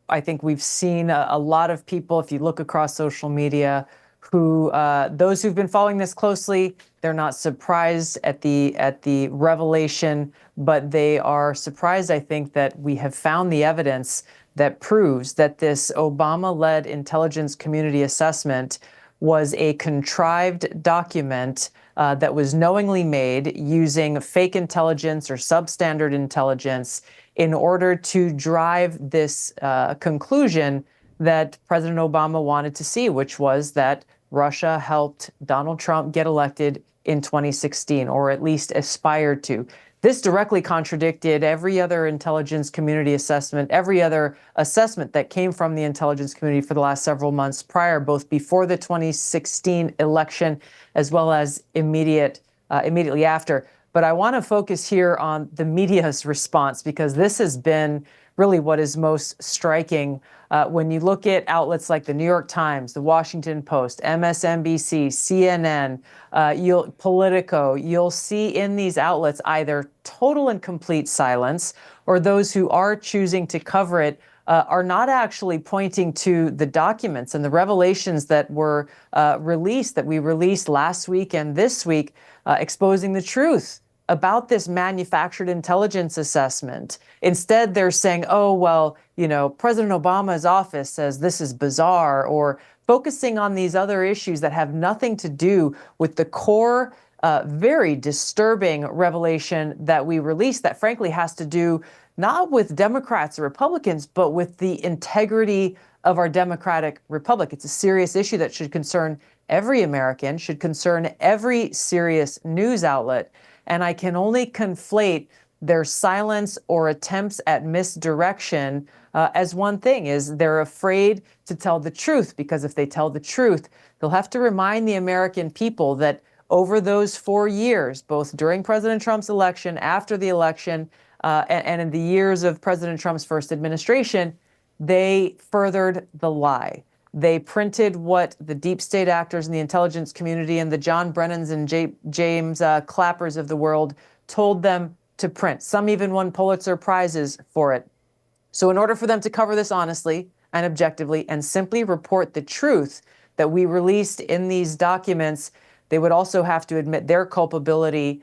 I think we've seen a lot of people, if you look across social media, who those who've been following this closely, they're not surprised at the revelation, but they are surprised, I think, that we have found the evidence that proves that this Obama-led intelligence community assessment was a contrived document that was knowingly made using fake intelligence or substandard intelligence in order to drive this conclusion that President Obama wanted to see, which was that Russia helped Donald Trump get elected in 2016, or at least aspired to. This directly contradicted every other intelligence community assessment, every other assessment that came from the intelligence community for the last several months prior, both before the 2016 election as well as immediately after. But I want to focus here on the media's response, because this has been really what is most striking. When you look at outlets like the New York Times, the Washington Post, MSNBC, CNN, Politico, you'll see in these outlets either total and complete silence, or those who are choosing to cover it are not actually pointing to the documents and the revelations that were released, that we released last week and this week, exposing the truth about this manufactured intelligence assessment. Instead, they're saying, oh, well, President Obama's office says this is bizarre, or focusing on these other issues that have nothing to do with the core, very disturbing revelation that we released that frankly has to do not with Democrats or Republicans, but with the integrity of our democratic republic. It's a serious issue that should concern every American, should concern every serious news outlet. And I can only conflate their silence or attempts at misdirection as one thing, is they're afraid to tell the truth, because if they tell the truth, they'll have to remind the American people that over those 4 years, both during President Trump's election, after the election, and in the years of President Trump's first administration, they furthered the lie. They printed what the deep state actors in the intelligence community and the John Brennans and James Clappers of the world told them to print. Some even won Pulitzer Prizes for it. So in order for them to cover this honestly and objectively and simply report the truth that we released in these documents, they would also have to admit their culpability